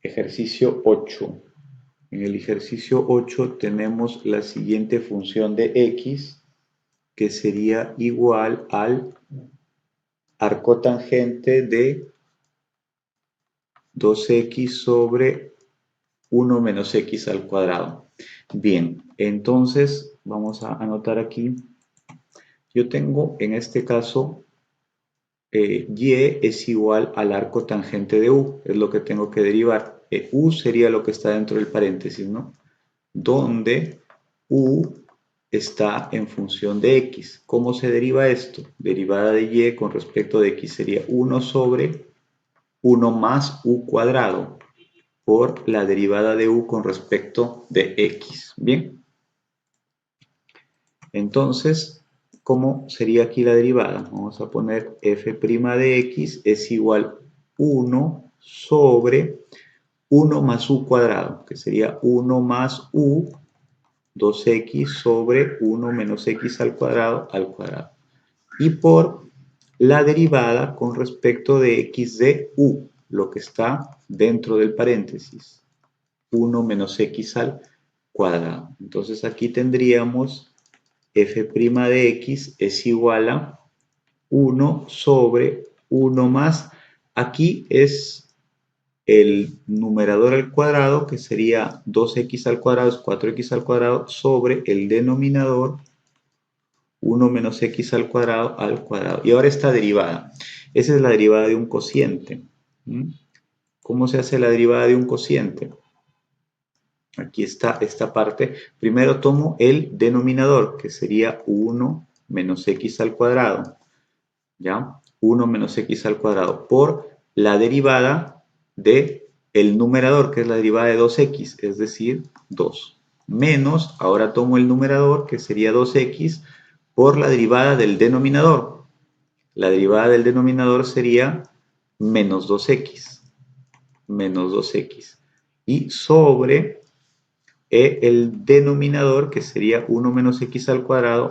Ejercicio 8. En el ejercicio 8 tenemos la siguiente función de x, que sería igual al arco tangente de 2x sobre 1 menos x al cuadrado. Bien, entonces vamos a anotar aquí. Yo tengo en este caso y es igual al arco tangente de u, es lo que tengo que derivar. U sería lo que está dentro del paréntesis, ¿no? Donde u está en función de x. ¿Cómo se deriva esto? Derivada de y con respecto de x sería 1 sobre 1 más u cuadrado por la derivada de u con respecto de x. Bien. Entonces, ¿cómo sería aquí la derivada? Vamos a poner f' de x es igual 1 sobre 1 más u cuadrado, que sería 1 más u 2x sobre 1 menos x al cuadrado y por la derivada con respecto de x de u, lo que está dentro del paréntesis, 1 menos x al cuadrado. Entonces aquí tendríamos f' de x es igual a 1 sobre 1 más, aquí es el numerador al cuadrado, que sería 2x al cuadrado, es 4x al cuadrado, sobre el denominador 1 menos x al cuadrado. Y ahora esta derivada. Esa es la derivada de un cociente. ¿Cómo se hace la derivada de un cociente? Aquí está esta parte. Primero tomo el denominador, que sería 1 menos x al cuadrado. ¿Ya? 1 menos x al cuadrado por la derivada de el numerador, que es la derivada de 2x, es decir, 2. Menos, ahora tomo el numerador, que sería 2x, por la derivada del denominador. La derivada del denominador sería menos 2x. Menos 2x. Y sobre el denominador, que sería 1 menos x al cuadrado.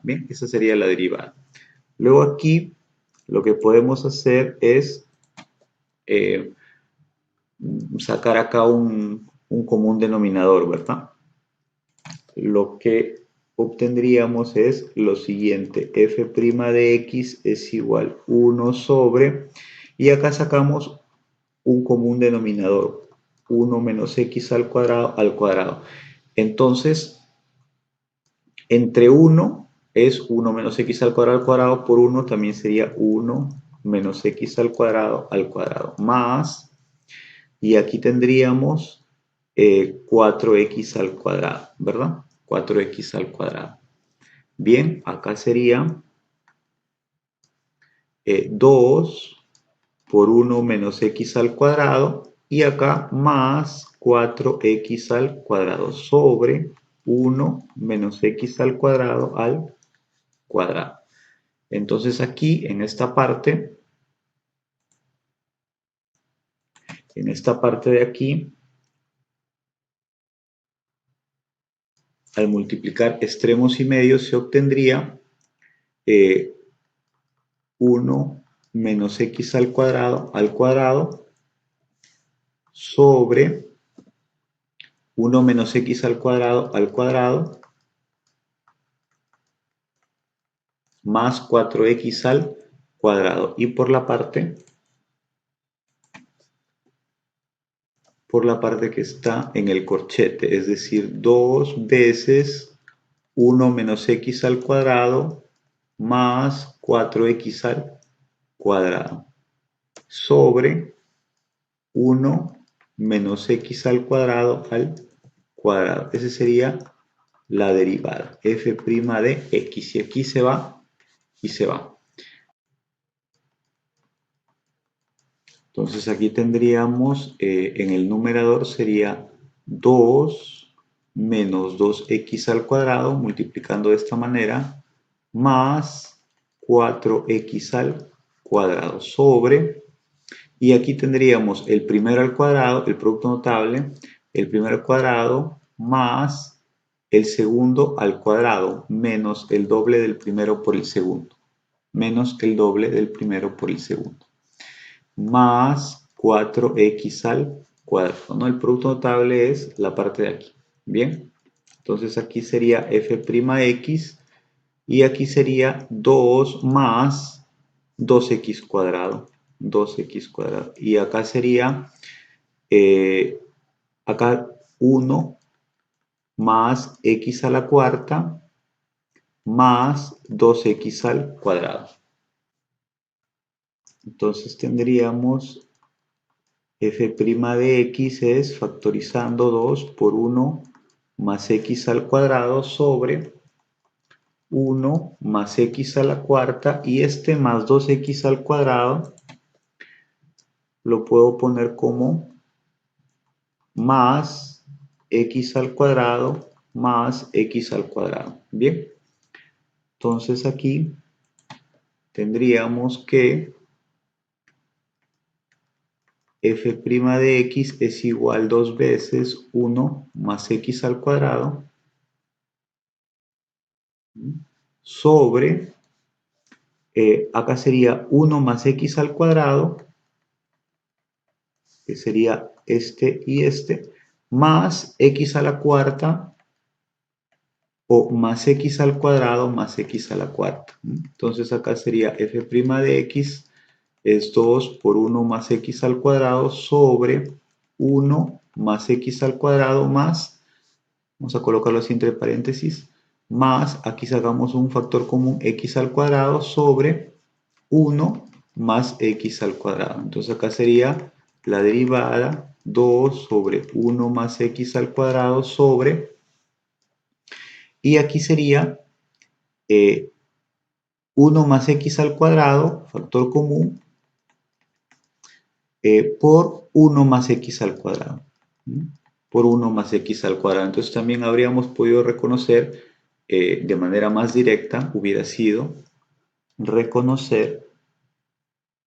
Bien, esa sería la derivada. Luego aquí lo que podemos hacer es sacar acá un común denominador, ¿verdad? Lo que obtendríamos es lo siguiente, f' de x es igual 1 sobre, y acá sacamos un común denominador, 1 menos x al cuadrado. Entonces, entre 1 es 1 menos x al cuadrado por 1 también sería 1 menos x al cuadrado más, y aquí tendríamos 4x al cuadrado, ¿verdad? 4x al cuadrado. Bien, acá sería 2 por 1 menos x al cuadrado y acá más 4x al cuadrado sobre 1 menos x al cuadrado. Entonces aquí en esta parte de aquí, al multiplicar extremos y medios se obtendría 1 menos x al cuadrado sobre 1 menos x al cuadrado más 4x al cuadrado. Y por la parte que está en el corchete, es decir, 2 veces 1 menos x al cuadrado más 4x al cuadrado sobre 1 menos x al cuadrado. Esa sería la derivada, f' de x. Y aquí se va y se va. Entonces aquí tendríamos, en el numerador sería 2 menos 2x al cuadrado, multiplicando de esta manera, más 4x al cuadrado sobre, y aquí tendríamos el primero al cuadrado, el producto notable, el primero al cuadrado más el segundo al cuadrado, menos el doble del primero por el segundo, más 4x al cuadrado, ¿no? El producto notable es la parte de aquí. Bien, entonces aquí sería f'x y aquí sería 2 más 2x cuadrado. 2x cuadrado. Y acá sería, acá 1 más x a la cuarta más 2x al cuadrado. Entonces tendríamos f' de x es factorizando 2 por 1 más x al cuadrado sobre 1 más x a la cuarta y este más 2x al cuadrado lo puedo poner como más x al cuadrado más x al cuadrado. Bien, entonces aquí tendríamos que f' de x es igual 2 veces 1 más x al cuadrado sobre, acá sería 1 más x al cuadrado, que sería este y este, más x a la cuarta o más x al cuadrado más x a la cuarta. Entonces acá sería f' de x es 2 por 1 más x al cuadrado sobre 1 más x al cuadrado más, vamos a colocarlo así entre paréntesis, más, aquí sacamos un factor común, x al cuadrado sobre 1 más x al cuadrado. Entonces acá sería la derivada 2 sobre 1 más x al cuadrado sobre, y aquí sería 1 más x al cuadrado, factor común, por 1 más x al cuadrado. Por 1 más x al cuadrado. Entonces también habríamos podido reconocer de manera más directa, hubiera sido reconocer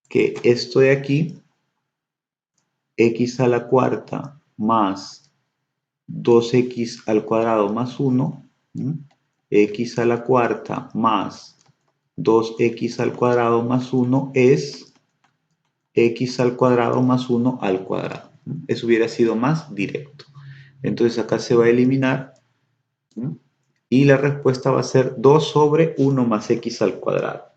que esto de aquí, x a la cuarta más 2x al cuadrado más 1, x a la cuarta más 2x al cuadrado más 1 es x al cuadrado más 1 al cuadrado. Eso hubiera sido más directo. Entonces acá se va a eliminar y la respuesta va a ser 2 sobre 1 más x al cuadrado.